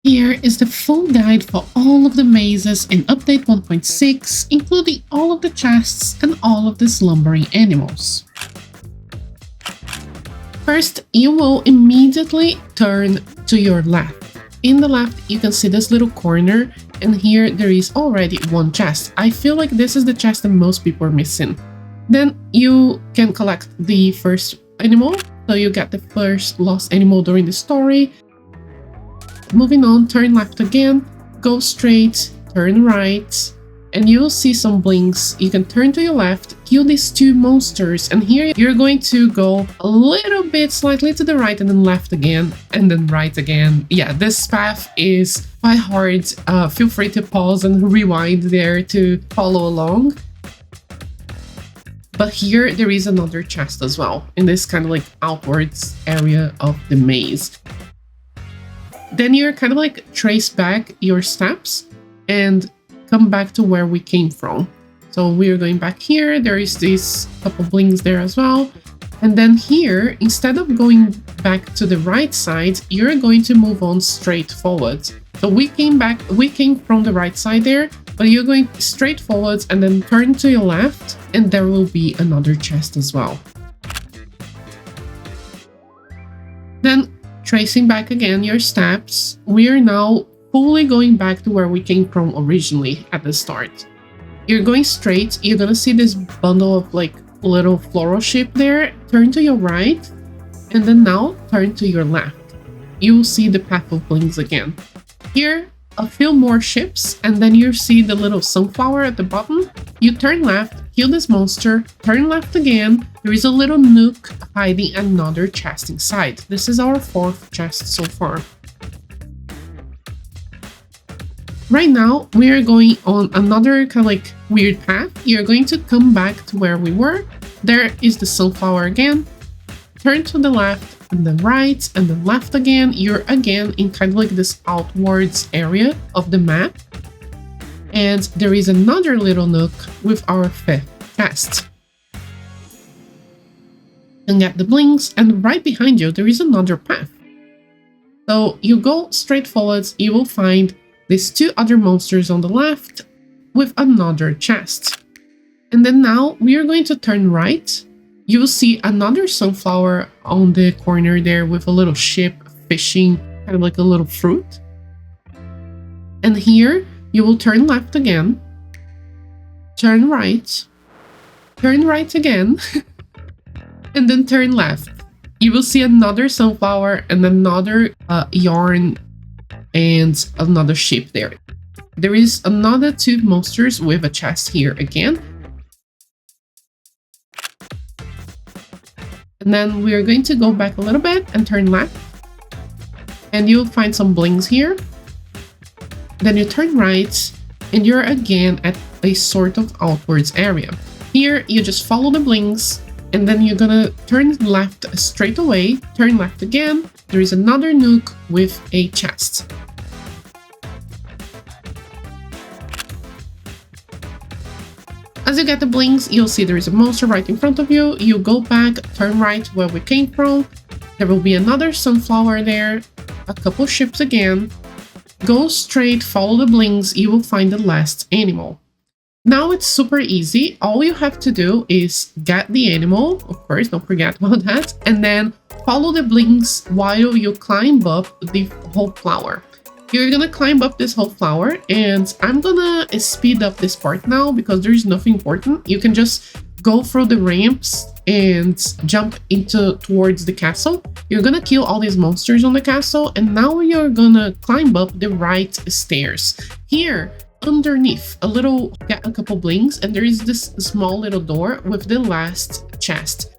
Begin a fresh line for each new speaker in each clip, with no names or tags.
Here is the full guide for all of the mazes in update 1.6, including all of the chests and all of the slumbering animals. First, you will immediately turn to your left. In the left, you can see this little corner, and here there is already one chest. I feel like this is the chest that most people are missing. Then you can collect the first animal, so you get the first lost animal during the story. Moving on, turn left again, go straight, turn right, and you'll see some blinks. You can turn to your left, kill these two monsters, and here you're going to go a little bit slightly to the right and then left again, and then right again. Yeah, this path is quite hard. Feel free to pause and rewind there to follow along. But here there is another chest as well, in this kind of like outwards area of the maze. Then you're kind of like trace back your steps and come back to where we came from. So we're going back here. There is this couple blings there as well. And then here, instead of going back to the right side, you're going to move on straight forward. So we came from the right side there, but you're going straight forwards and then turn to your left, and there will be another chest as well. Then tracing back again your steps, we are now fully going back to where we came from originally at the start. You're going straight, you're gonna see this bundle of like little floral sheep there. Turn to your right, and then now turn to your left. You will see the path of blings again. Here, a few more ships, and then you see the little sunflower at the bottom. You turn left, kill this monster, turn left again. There is a little nook hiding another chest inside. This is our fourth chest so far. Right now, we are going on another kind of like weird path. You're going to come back to where we were. There is the sunflower again. Turn to the left, and then right, and then left again. You're again in kind of like this outwards area of the map. And there is another little nook with our fifth chest. And get the blings, and right behind you there is another path. So you go straight forwards, you will find these two other monsters on the left with another chest. And then now we are going to turn right. You will see another sunflower on the corner there with a little ship fishing, kind of like a little fruit. And here you will turn left again, turn right again, and then turn left. You will see another sunflower and another yarn and another ship there. There is another two monsters with a chest here again. And then we are going to go back a little bit and turn left. And you'll find some blings here. Then you turn right, and you're again at a sort of outwards area. Here, you just follow the blings, and then you're gonna turn left straight away, turn left again. There is another nook with a chest. As you get the blings, you'll see there is a monster right in front of you. You go back, turn right where we came from. There will be another sunflower there, a couple ships again. Go straight, follow the blings, you will find the last animal. Now it's super easy. All you have to do is get the animal, of course, don't forget about that, and then follow the blings while you climb up the whole flower. You're gonna climb up this whole flower, and I'm gonna speed up this part now because there is nothing important. You can just go through the ramps and jump towards the castle. You're gonna kill all these monsters on the castle, and now you're gonna climb up the right stairs. Here, underneath, get a couple blings, and there is this small little door with the last chest.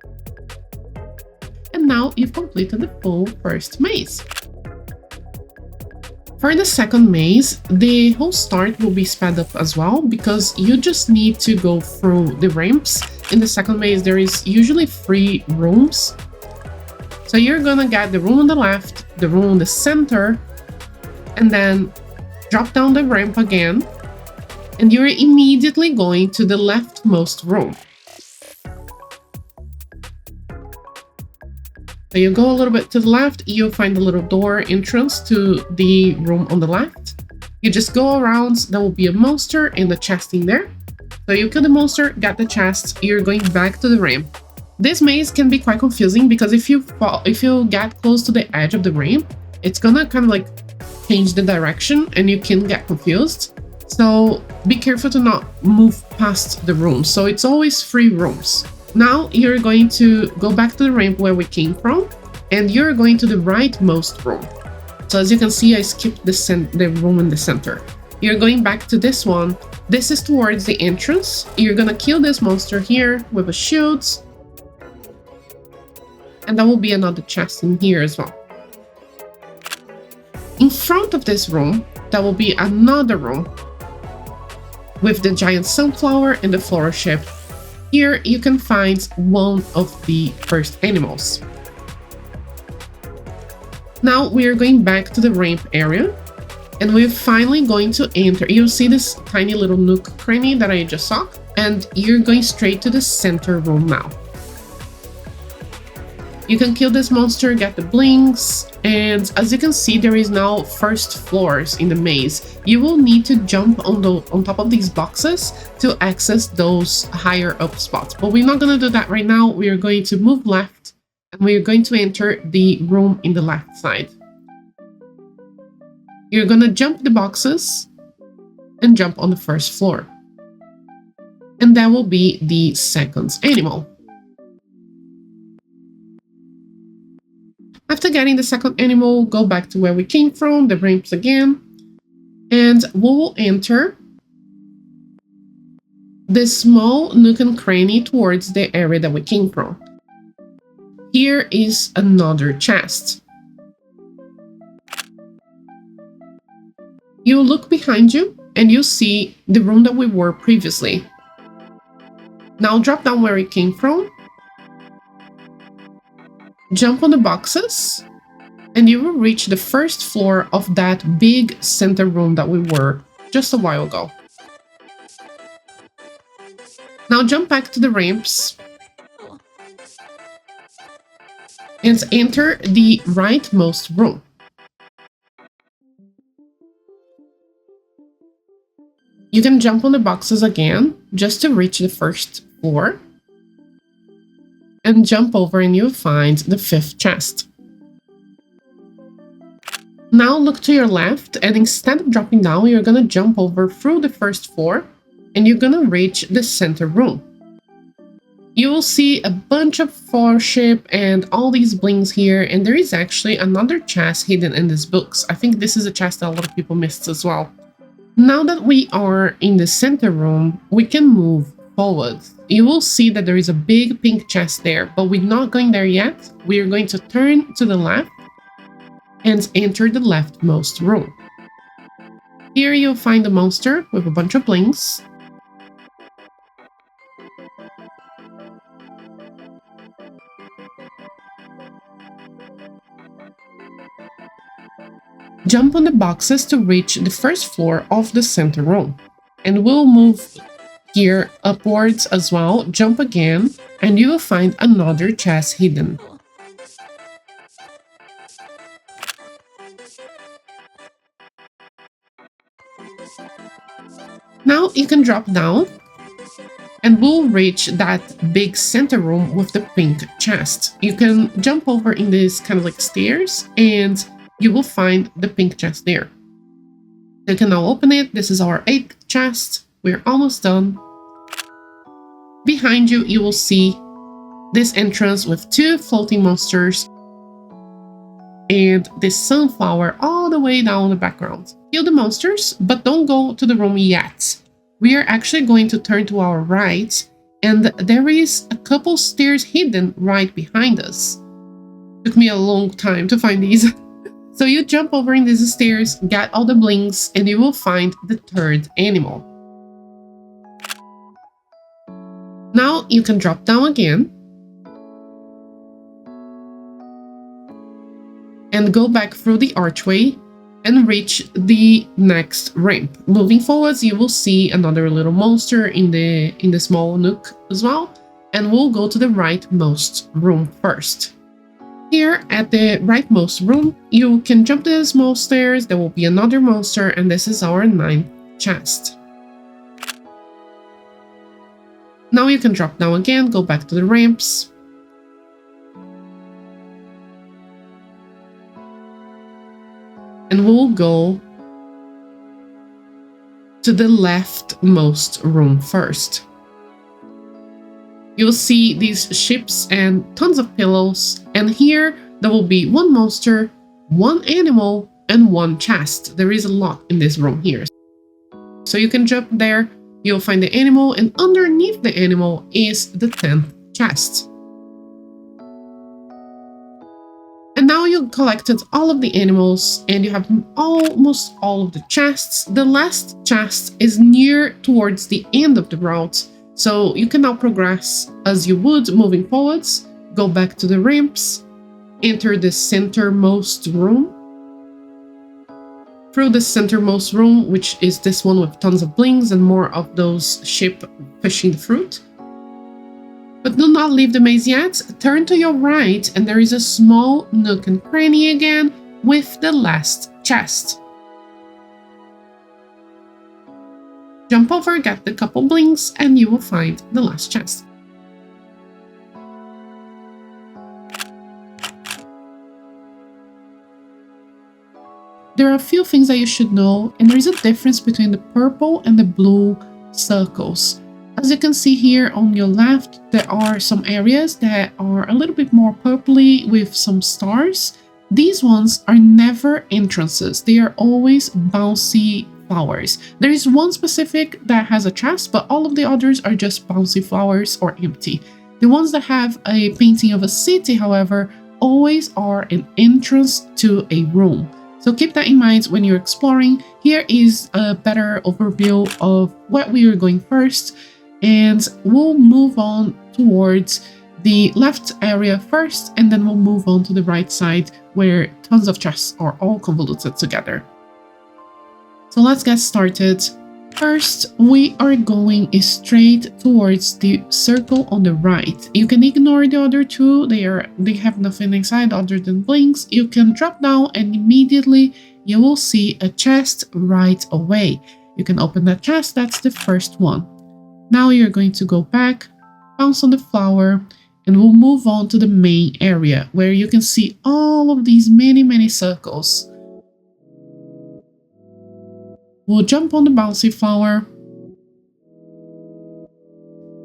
And now you've completed the full first maze. For the second maze, the whole start will be sped up as well because you just need to go through the ramps. In the second maze, there is usually 3 rooms. So you're gonna get the room on the left, the room on the center, and then drop down the ramp again, and you're immediately going to the leftmost room. So you go a little bit to the left, you'll find a little door entrance to the room on the left. You just go around, there will be a monster and a chest in there. So you kill the monster, get the chest, you're going back to the ramp. This maze can be quite confusing because if you get close to the edge of the ramp, it's gonna kind of like change the direction and you can get confused. So be careful to not move past the rooms. So it's always 3 rooms. Now you're going to go back to the ramp where we came from, and you're going to the rightmost room. So as you can see, I skipped the room in the center. You're going back to this one. This is towards the entrance. You're gonna kill this monster here with a shield. And there will be another chest in here as well. In front of this room, there will be another room with the giant sunflower and the floral ship. Here you can find one of the first animals. Now we are going back to the ramp area, and we're finally going to enter. You'll see this tiny little nook cranny that I just saw, and you're going straight to the center room now. You can kill this monster, get the blings, and as you can see, there is now first floors in the maze. You will need to jump on top of these boxes to access those higher up spots, but we're not going to do that right now. We are going to move left, and we are going to enter the room in the left side. You're going to jump the boxes and jump on the first floor, and that will be the second animal. After getting the second animal, go back to where we came from, the ramps again, and we'll enter this small nook and cranny towards the area that we came from. Here is another chest. You look behind you and you see the room that we were previously. Now drop down where we came from. Jump on the boxes, and you will reach the first floor of that big center room that we were just a while ago. Now jump back to the ramps and enter the rightmost room. You can jump on the boxes again just to reach the first floor, and jump over and you'll find the 5th chest. Now look to your left, and instead of dropping down, you're gonna jump over through the first floor and you're gonna reach the center room. You will see a bunch of flowership and all these blings here, and there is actually another chest hidden in these books. I think this is a chest that a lot of people missed as well. Now that we are in the center room, we can move forward. You will see that there is a big pink chest there, but we're not going there yet. We are going to turn to the left and enter the leftmost room. Here you'll find a monster with a bunch of blings. Jump on the boxes to reach the first floor of the center room, and we'll move here upwards as well. Jump again, and you will find another chest hidden. Now you can drop down, and we'll reach that big center room with the pink chest. You can jump over in this kind of like stairs, and you will find the pink chest there. You can now open it. This is our 8th chest. We're almost done. Behind you, you will see this entrance with 2 floating monsters and this sunflower all the way down in the background. Kill the monsters, but don't go to the room yet. We are actually going to turn to our right, and there is a couple stairs hidden right behind us. Took me a long time to find these. So you jump over in these stairs, get all the blings, and you will find the 3rd animal. Now you can drop down again and go back through the archway and reach the next ramp. Moving forwards, you will see another little monster in the small nook as well, and we'll go to the rightmost room first. Here at the rightmost room, you can jump the small stairs, there will be another monster, and this is our 9th chest. Now you can drop down again, go back to the ramps. And we'll go to the leftmost room first. You'll see these ships and tons of pillows, and here there will be one monster, one animal, and one chest. There is a lot in this room here. So you can jump there, you'll find the animal, and underneath the animal is the 10th chest. And now you collected all of the animals and you have almost all of the chests. The last chest is near towards the end of the route, so you can now progress as you would moving forwards. Go back to the ramps, enter the centermost room. Through the centermost room, which is this one with tons of blings and more of those sheep pushing the fruit. But do not leave the maze yet. Turn to your right and there is a small nook and cranny again with the last chest. Jump over, get the couple blings, and you will find the last chest. There are a few things that you should know, and there is a difference between the purple and the blue circles. As you can see here on your left, there are some areas that are a little bit more purpley with some stars. These ones are never entrances. They are always bouncy flowers. There is one specific that has a chest, but all of the others are just bouncy flowers or empty. The ones that have a painting of a city, however, always are an entrance to a room. So keep that in mind when you're exploring. Here is a better overview of what we are going first. And we'll move on towards the left area first, and then we'll move on to the right side where tons of chests are all convoluted together. So let's get started. First, we are going straight towards the circle on the right. You can ignore the other two, they have nothing inside other than blings. You can drop down and immediately you will see a chest right away. You can open that chest, that's the first one. Now you're going to go back, bounce on the flower, and we'll move on to the main area where you can see all of these many circles. We'll jump on the bouncy flower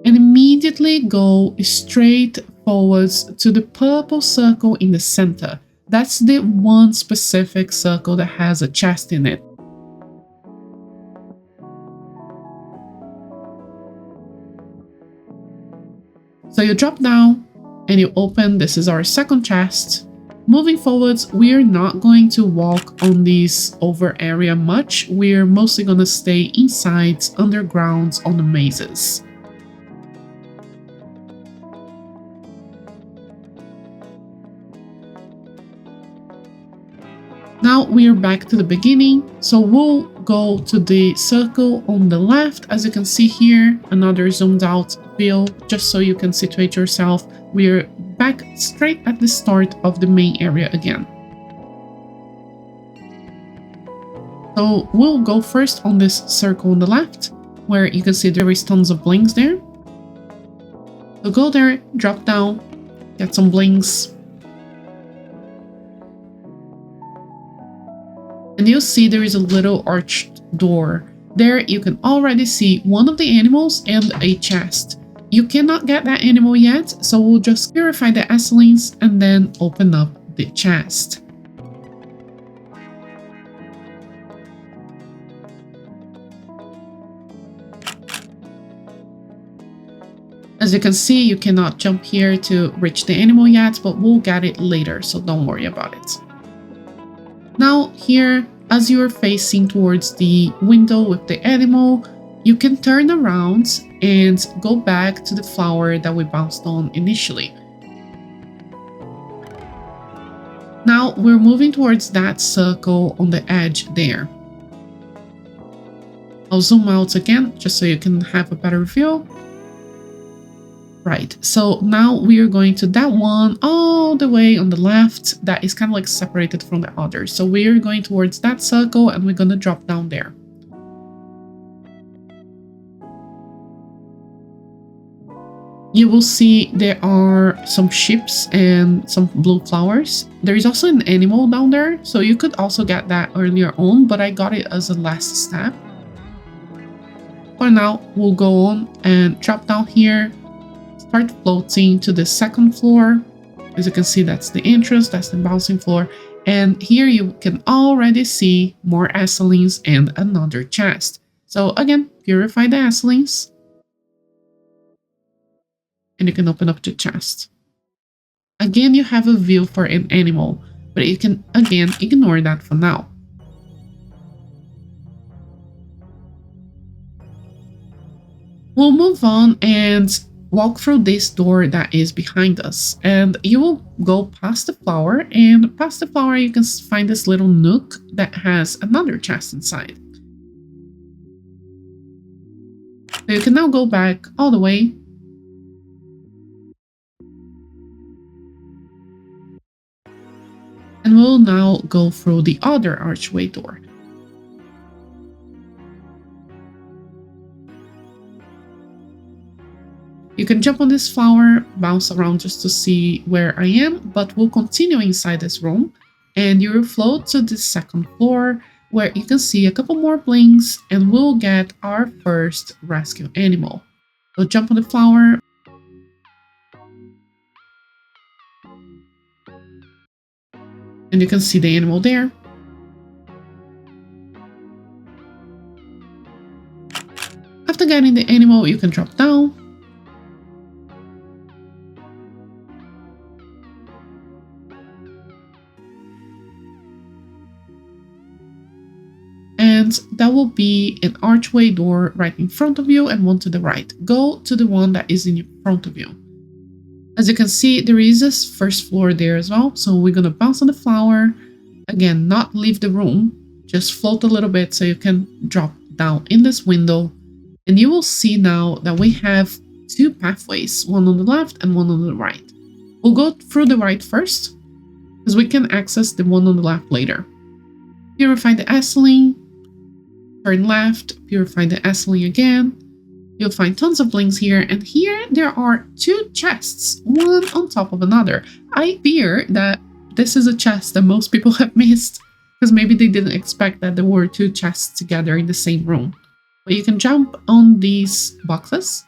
and immediately go straight forwards to the purple circle in the center. That's the one specific circle that has a chest in it. So you drop down and you open, this is our second chest. Moving forwards, we're not going to walk on this over area much. We're mostly going to stay inside, underground on the mazes. Now we're back to the beginning, so we'll go to the circle on the left. As you can see here, another zoomed out view, just so you can situate yourself. We're back straight at the start of the main area again. So we'll go first on this circle on the left, where you can see there is tons of blings there. So go there, drop down, get some blings. And you'll see there is a little arched door. There you can already see one of the animals and a chest. You cannot get that animal yet, so we'll just purify the esselings and then open up the chest. As you can see, you cannot jump here to reach the animal yet, but we'll get it later, so don't worry about it. Now here, as you are facing towards the window with the animal, you can turn around and go back to the flower that we bounced on initially. Now we're moving towards that circle on the edge there. I'll zoom out again just so you can have a better view. Right, so now we are going to that one all the way on the left that is kind of like separated from the others. So we are going towards that circle and we're going to drop down there. You will see there are some ships and some blue flowers. There is also an animal down there, so you could also get that earlier on, but I got it as a last step. For now, we'll go on and drop down here, start floating to the second floor. As you can see, that's the entrance, that's the bouncing floor. And here you can already see more acelines and another chest. So again, purify the acelines. And you can open up the chest. Again, you have a view for an animal, but you can again ignore that for now. We'll move on and walk through this door that is behind us, and you will go past the flower, and past the flower you can find this little nook that has another chest inside. So you can now go back all the way. And we'll now go through the other archway door. You can jump on this flower, bounce around just to see where I am, but we'll continue inside this room and you will float to the second floor where you can see a couple more blings and we'll get our first rescue animal. So jump on the flower. And you can see the animal there. After getting the animal, you can drop down. And that will be an archway door right in front of you and one to the right. Go to the one that is in front of you. As you can see, there is a first floor there as well. So we're going to bounce on the flower. Again, not leave the room. Just float a little bit so you can drop down in this window. And you will see now that we have two pathways, one on the left and one on the right. We'll go through the right first, because we can access the one on the left later. Purify the aceline. Turn left, purify the aceline again. You'll find tons of blings here, and here there are two chests, one on top of another. I fear that this is a chest that most people have missed, because maybe they didn't expect that there were two chests together in the same room. But you can jump on these boxes,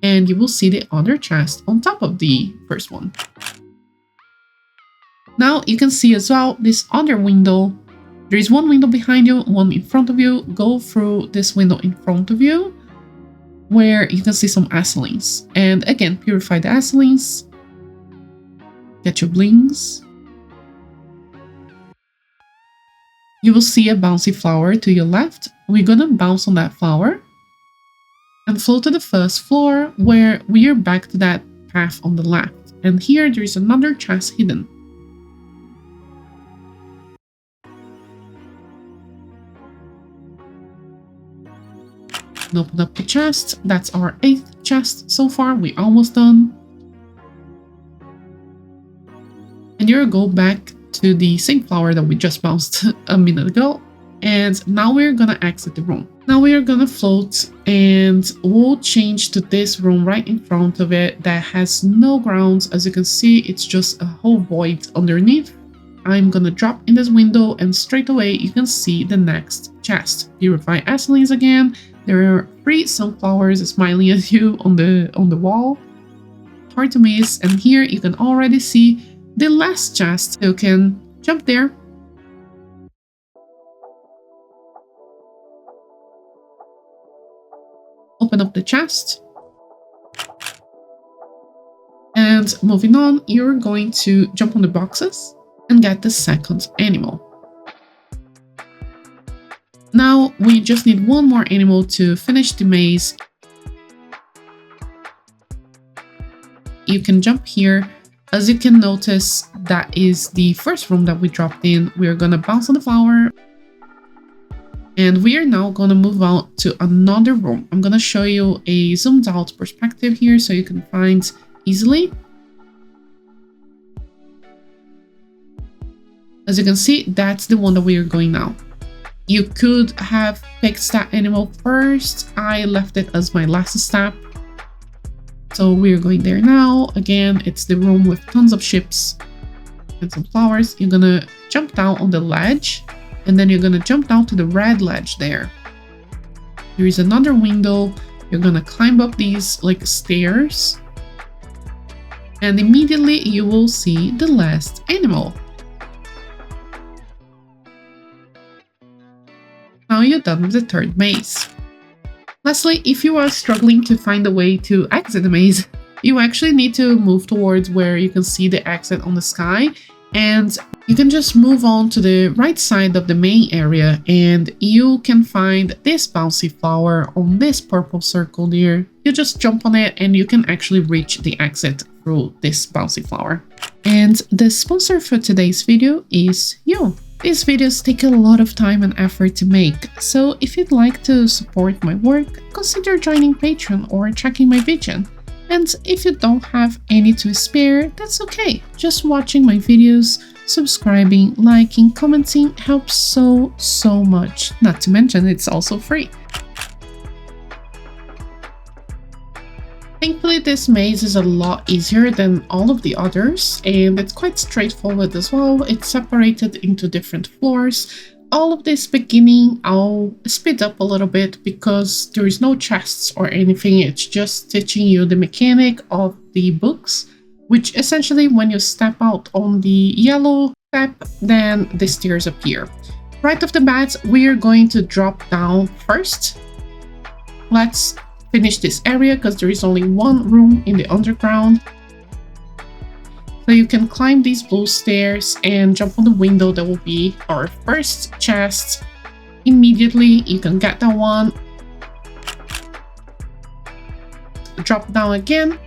and you will see the other chest on top of the first one. Now you can see as well this other window. There is one window behind you, one in front of you. Go through this window in front of you, where you can see some acelines. And again, purify the acelines. Get your blings. You will see a bouncy flower to your left. We're gonna bounce on that flower and float to the first floor where we are back to that path on the left. And here there is another chest hidden. And open up the chest. That's our 8th chest so far. We're almost done. And you'll go back to the same flower that we just bounced a minute ago. And now we're gonna exit the room. Now we are gonna float and we'll change to this room right in front of it that has no grounds. As you can see, it's just a whole void underneath. I'm gonna drop in this window and straight away you can see the next chest. Purify acelines again. There are 3 sunflowers smiling at you on the wall. Hard to miss. And here you can already see the last chest. You can jump there. Open up the chest. And moving on, you're going to jump on the boxes and get the second animal. Now we just need one more animal to finish the maze. You can jump here. As you can notice, that is the first room that we dropped in. We're gonna bounce on the flower And we are now going to move out to another room. I'm going to show you a zoomed out perspective here so you can find easily. As you can see, that's the one that we are going now. You could have picked that animal first. I left it as my last step. So we're going there now. Again, it's the room with tons of ships and some flowers. You're going to jump down on the ledge. And then you're going to jump down to the red ledge there. There is another window. You're going to climb up these like stairs. And immediately you will see the last animal. Now you're done with the third maze. Lastly, if you are struggling to find a way to exit the maze, you actually need to move towards where you can see the exit on the sky. And you can just move on to the right side of the main area and you can find this bouncy flower on this purple circle there. You just jump on it and you can actually reach the exit through this bouncy flower. And the sponsor for today's video is you. These videos take a lot of time and effort to make, so if you'd like to support my work, consider joining Patreon or checking my Vision. And if you don't have any to spare, that's okay. Just watching my videos, subscribing, liking, commenting helps so much. Not to mention it's also free. Thankfully, this maze is a lot easier than all of the others, and it's quite straightforward as well. It's separated into different floors. All of this beginning, I'll speed up a little bit because there is no chests or anything. It's just teaching you the mechanic of the books, which essentially when you step out on the yellow step, then the stairs appear. Right off the bat, we are going to drop down first. Let's finish this area because there is only one room in the underground. So you can climb these blue stairs and jump on the window. That will be our first chest. Immediately you can get that one. Drop down again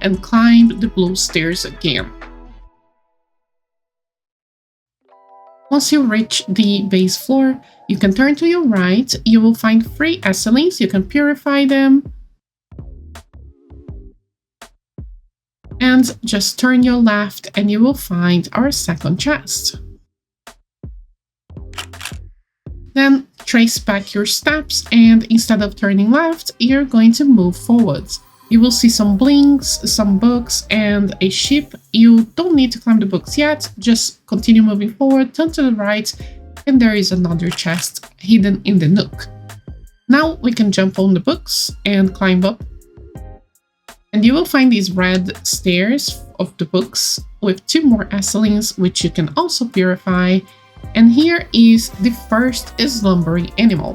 and climb the blue stairs again. Once you reach the base floor, you can turn to your right. You will find 3 esselings. You can purify them. And just turn your left and you will find our second chest. Then trace back your steps and instead of turning left, you're going to move forwards. You will see some blings, some books, and a ship. You don't need to climb the books yet. Just continue moving forward, turn to the right, and there is another chest hidden in the nook. Now we can jump on the books and climb up. And you will find these red stairs of the books with 2 more esselings, which you can also purify. And here is the first slumbering animal.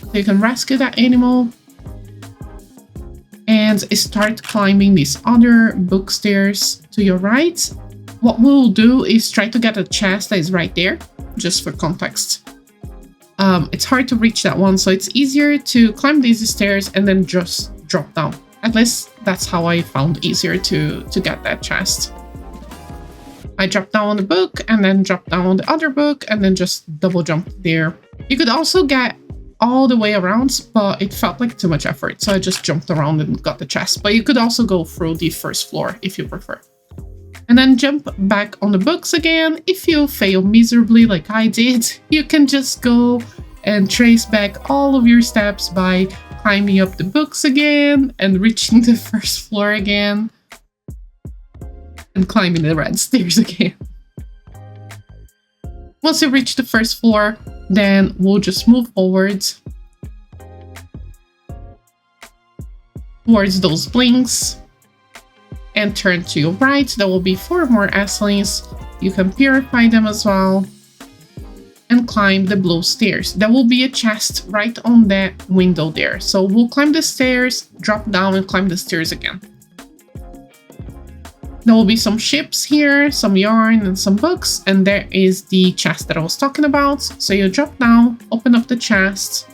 So you can rescue that animal and start climbing these other book stairs to your right. What we'll do is try to get a chest that is right there, just for context. It's hard to reach that one, so it's easier to climb these stairs and then just drop down. At least that's how I found easier to get that chest. I dropped down on the book and then dropped down on the other book and then just double jump there. You could also get all the way around, but it felt like too much effort, so I just jumped around and got the chest. But you could also go through the first floor if you prefer. And then jump back on the books again. If you fail miserably like I did, you can just go and trace back all of your steps by climbing up the books again and reaching the first floor again and climbing the red stairs again. Once you reach the first floor, then we'll just move forwards towards those blings and turn to your right. There will be 4 more esselings. You can purify them as well and climb the blue stairs. There will be a chest right on that window there. So we'll climb the stairs, drop down and climb the stairs again. There will be some ships here, some yarn and some books, and there is the chest that I was talking about. So you drop down, open up the chest.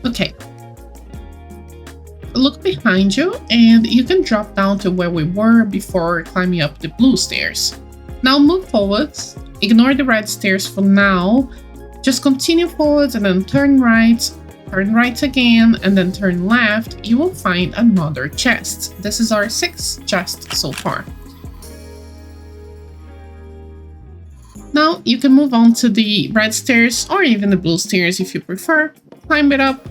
Okay. look behind you and you can drop down to where we were before climbing up the blue stairs. Now move forwards, ignore the red stairs for now, just continue forwards and then turn right again, and then turn left. You will find another chest. This is our 6th chest so far. Now you can move on to the red stairs or even the blue stairs if you prefer. Climb it up.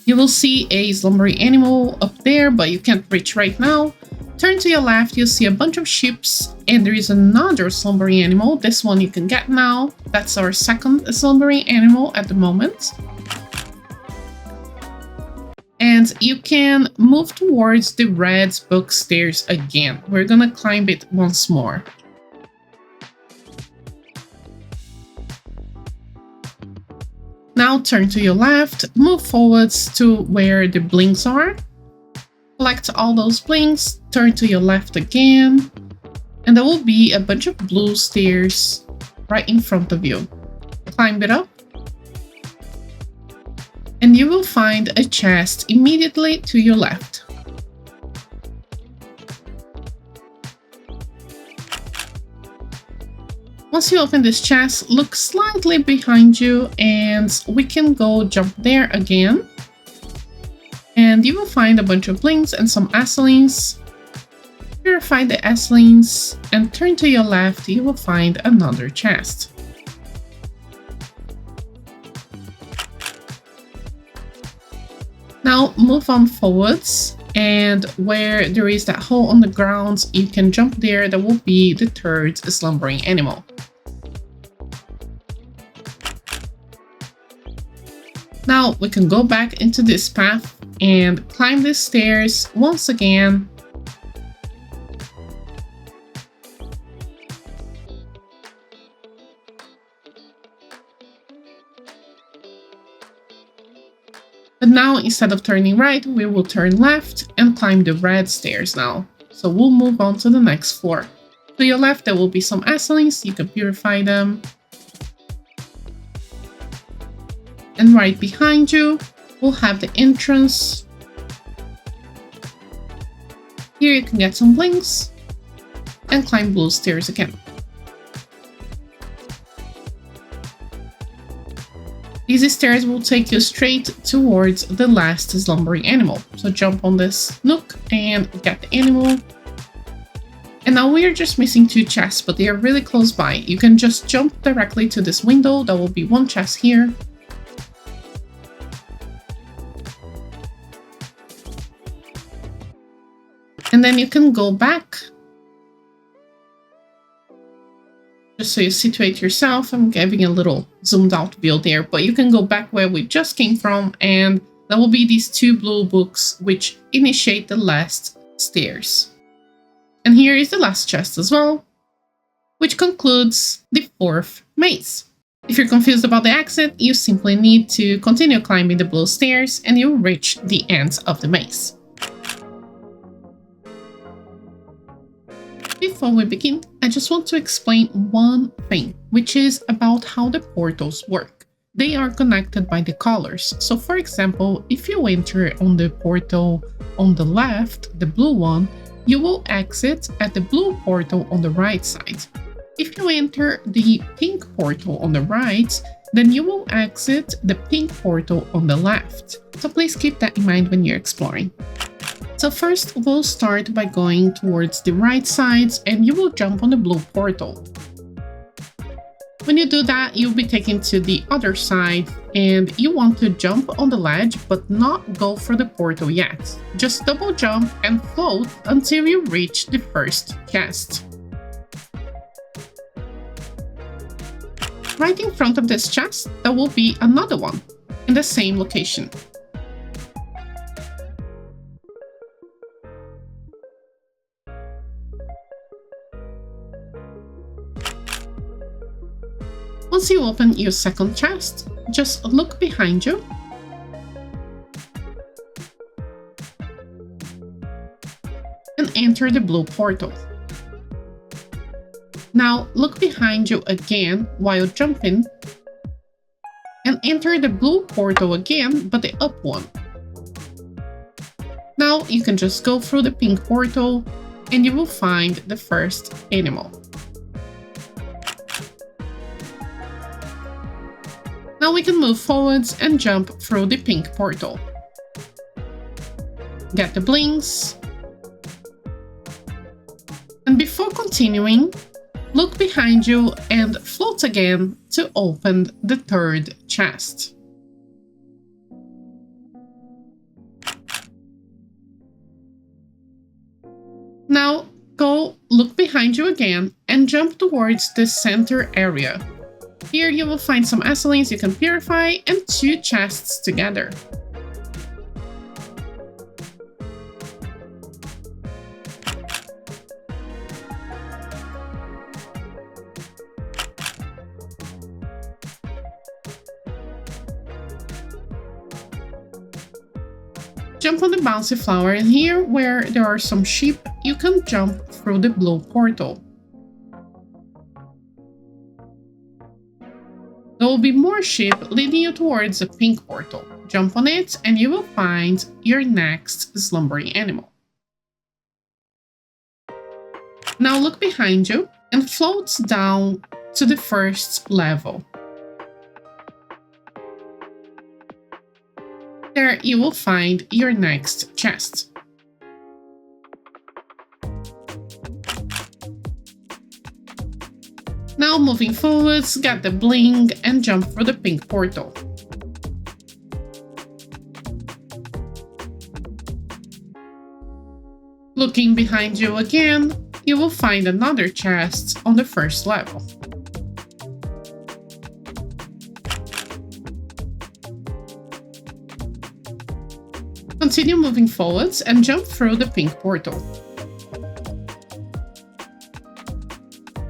You will see a slumbering animal up there, but you can't reach right now. Turn to your left, you'll see a bunch of ships, and there is another slumbering animal. This one you can get now. That's our 2nd slumbering animal at the moment. And you can move towards the red book stairs again. We're gonna climb it once more. Now turn to your left, move forwards to where the blings are. Collect all those blings, turn to your left again, and there will be a bunch of blue stairs right in front of you. Climb it up, and you will find a chest immediately to your left. Once you open this chest, look slightly behind you and we can go jump there again. And you will find a bunch of blings and some acelines. Purify the acelines and turn to your left, you will find another chest. Now move on forwards, and where there is that hole on the ground, you can jump there. That will be the 3rd slumbering animal. Now we can go back into this path and climb the stairs once again. But now instead of turning right, we will turn left and climb the red stairs now. So we'll move on to the next floor. To your left, there will be some acelines. You can purify them. And right behind you, we'll have the entrance. Here you can get some blings and climb blue stairs again. These stairs will take you straight towards the last slumbering animal. So jump on this nook and get the animal. And now we are just missing 2 chests, but they are really close by. You can just jump directly to this window. There will be 1 chest here. And then you can go back. Just so you situate yourself, I'm giving a little zoomed out view there, but you can go back where we just came from, and there will be these 2 blue books which initiate the last stairs. And here is the last chest as well, which concludes the 4th maze. If you're confused about the exit, you simply need to continue climbing the blue stairs and you'll reach the end of the maze. Before we begin, I just want to explain one thing, which is about how the portals work. They are connected by the colors. So for example, if you enter on the portal on the left, the blue one, you will exit at the blue portal on the right side. If you enter the pink portal on the right, then you will exit the pink portal on the left. So please keep that in mind when you're exploring. So first, we'll start by going towards the right side and you will jump on the blue portal. When you do that, you'll be taken to the other side and you want to jump on the ledge but not go for the portal yet. Just double jump and float until you reach the first chest. Right in front of this chest, there will be another one in the same location. Once you open your second chest, just look behind you. And enter the blue portal. Now look behind you again while jumping. And enter the blue portal again, but the up one. Now you can just go through the pink portal and you will find the first animal. Now we can move forwards and jump through the pink portal. Get the blings. And before continuing, look behind you and float again to open the third chest. Now go look behind you again and jump towards the center area. Here you will find some acelines you can purify and 2 chests together. Jump on the bouncy flower, and here where there are some sheep, you can jump through the blue portal. There will be more sheep leading you towards the pink portal. Jump on it and you will find your next slumbering animal. Now look behind you and float down to the first level. There you will find your next chest. Now moving forwards, get the bling and jump through the pink portal. Looking behind you again, you will find another chest on the first level. Continue moving forwards and jump through the pink portal.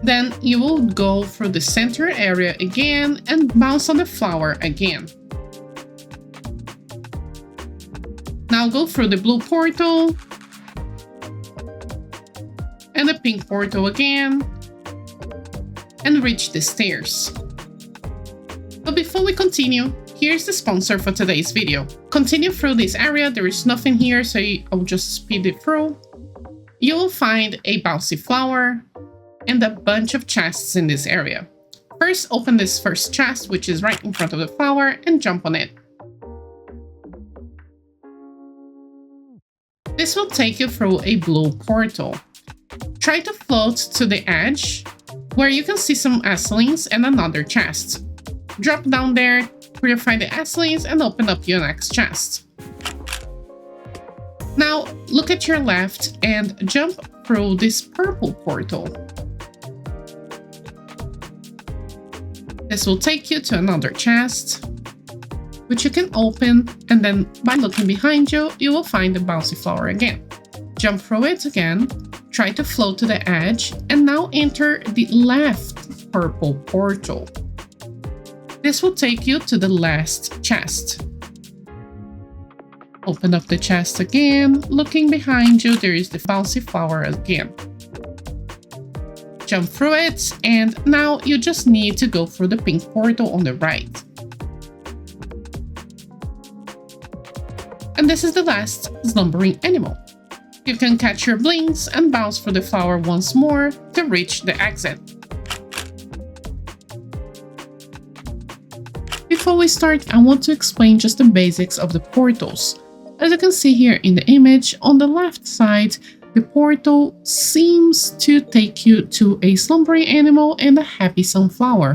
Then you will go through the center area again and bounce on the flower again. Now go through the blue portal and the pink portal again and reach the stairs. But before we continue, here's the sponsor for today's video. Continue through this area, there is nothing here, so I'll just speed it through. You will find a bouncy flower and a bunch of chests in this area. First, open this first chest, which is right in front of the flower, and jump on it. This will take you through a blue portal. Try to float to the edge, where you can see some acelines and another chest. Drop down there, purify the acelines, and open up your next chest. Now, look at your left and jump through this purple portal. This will take you to another chest, which you can open, and then by looking behind you, you will find the bouncy flower again. Jump through it again, try to float to the edge, and now enter the left purple portal. This will take you to the last chest. Open up the chest again, looking behind you, there is the bouncy flower again. Jump through it, and now you just need to go through the pink portal on the right. And this is the last slumbering animal. You can catch your blings and bounce through the flower once more to reach the exit. Before we start, I want to explain just the basics of the portals. As you can see here in the image, on the left side, the portal seems to take you to a slumbering animal and a happy sunflower,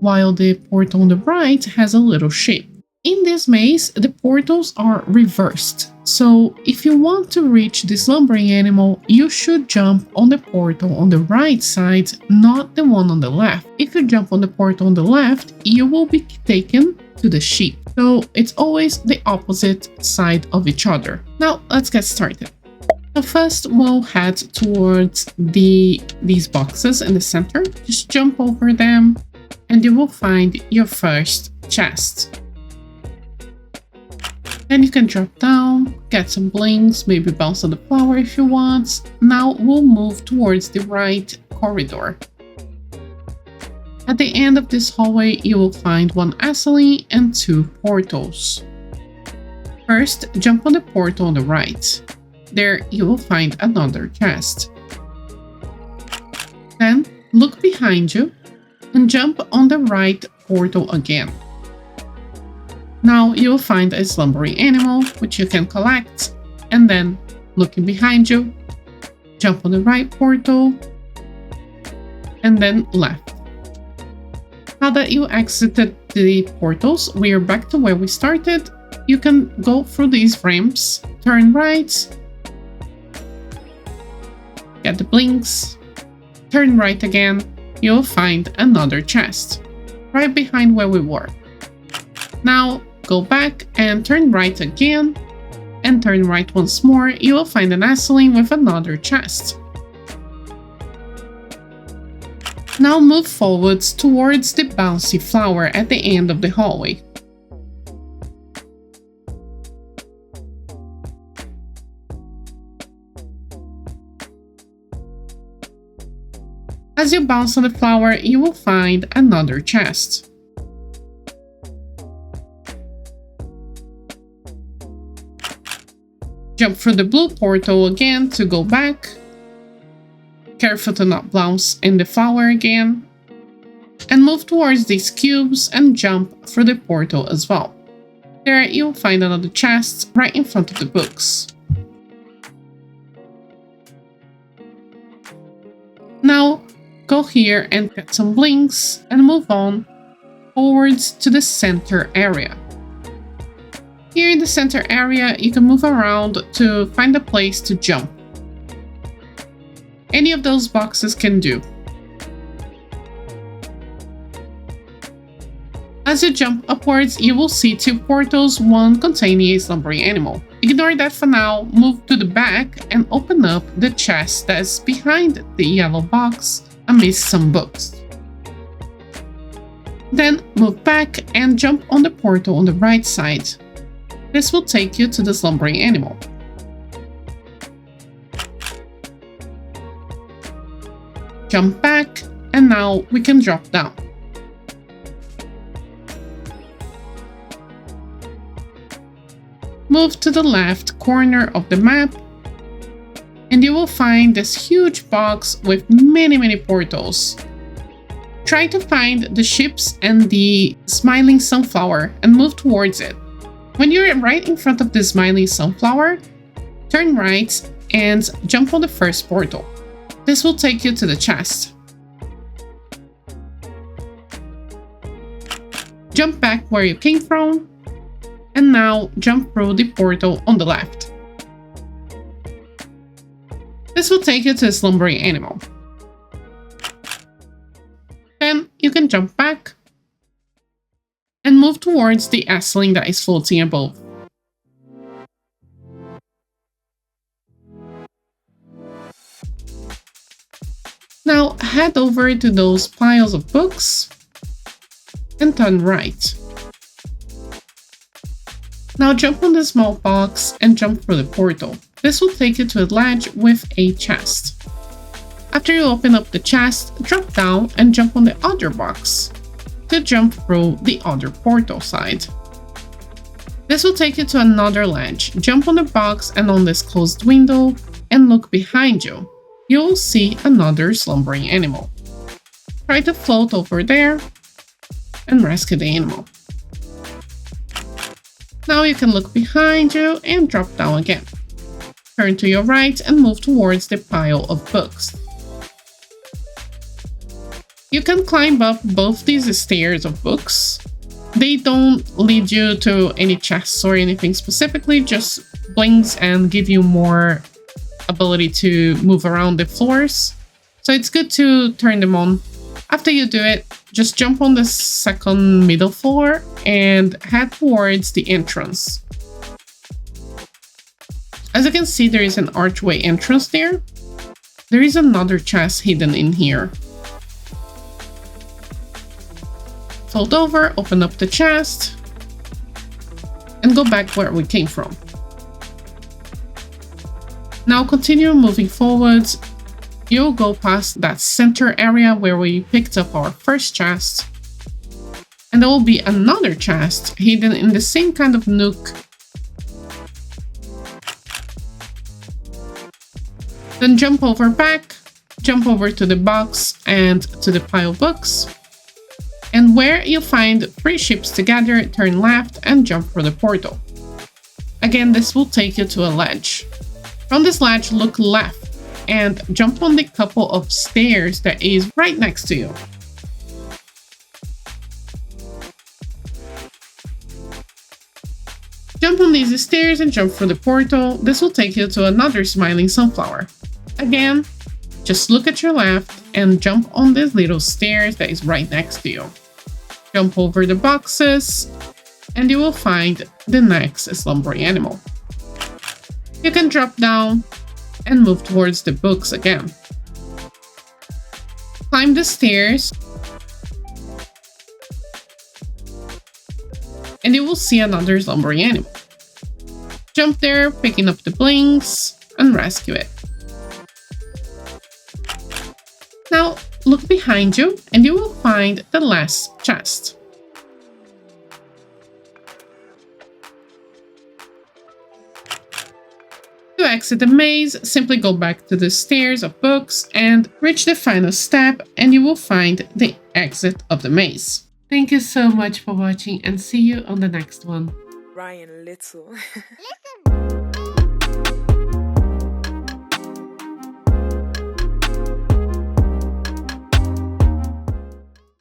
while the portal on the right has a little sheep. In this maze, the portals are reversed, so if you want to reach the slumbering animal, you should jump on the portal on the right side, not the one on the left. If you jump on the portal on the left, you will be taken to the sheep. So it's always the opposite side of each other. Now let's get started. So first we'll head towards these boxes in the center. Just jump over them and you will find your first chest. Then you can drop down, get some blings, maybe bounce on the flower if you want. Now we'll move towards the right corridor. At the end of this hallway, you will find one aceline and 2 portals. First, jump on the portal on the right. there you will find another chest. Then look behind you and jump on the right portal again. Now you'll find a slumbering animal which you can collect, and then looking behind you, jump on the right portal and then left. Now that you exited the portals, we are back to where we started. You can go through these ramps, turn right, get the blings, turn right again, you'll find another chest right behind where we were. Now go back and turn right again, and turn right once more, you will find an nestling with another chest. Now move forwards towards the bouncy flower at the end of the hallway. As you bounce on the flower, you will find another chest. Jump through the blue portal again to go back. Careful to not bounce in the flower again. And move towards these cubes and jump through the portal as well. There you'll find another chest right in front of the books. Now go here and get some blings and move on forwards to the center area. Here in the center area, you can move around to find a place to jump. Any of those boxes can do. As you jump upwards, you will see two portals, one containing a slumbering animal. Ignore that for now, move to the back and open up the chest that's behind the yellow box amidst some books. Then move back and jump on the portal on the right side. This will take you to the slumbering animal. Jump back, and now we can drop down. Move to the left corner of the map, and you will find this huge box with many portals. Try to find the ships and the smiling sunflower and move towards it. When you're right in front of the smiling sunflower, turn right and jump on the first portal. This will take you to the chest. Jump back where you came from, and now jump through the portal on the left. This will take you to the slumbering animal. Then you can jump back and move towards the nestling that is floating above. Now head over to those piles of books and turn right. Now jump on the small box and jump through the portal. This will take you to a ledge with a chest. After you open up the chest, drop down and jump on the other box to jump through the other portal side. This will take you to another ledge. Jump on the box and on this closed window and look behind you. You'll see another slumbering animal. Try to float over there and rescue the animal. Now you can look behind you and drop down again. Turn to your right and move towards the pile of books. You can climb up both these stairs of books. They don't lead you to any chests or anything specifically, just blings and give you more ability to move around the floors. So it's good to turn them on. After you do it, just jump on the second middle floor and head towards the entrance. As you can see, there is an archway entrance there. There is another chest hidden in here. Fold over, open up the chest, and go back where we came from. Now continue moving forwards. You'll go past that center area where we picked up our first chest. And there will be another chest hidden in the same kind of nook. Then jump over back, jump over to the box and to the pile of books. And where you find 3 ships together, turn left and jump for the portal. Again, this will take you to a ledge. From this ledge, look left and jump on the couple of stairs that is right next to you. Jump on these stairs and jump for the portal. This will take you to another smiling sunflower. Again, just look at your left and jump on these little stairs that is right next to you. Jump over the boxes and you will find the next slumbering animal. You can drop down and move towards the books again. Climb the stairs and you will see another slumbering animal. Jump there, picking up the blings, and rescue it. Now look behind you and you will find the last chest. To exit the maze, simply go back to the stairs of books and reach the final step and you will find the exit of the maze. Thank you so much for watching and see you on the next one.
Ryan Little.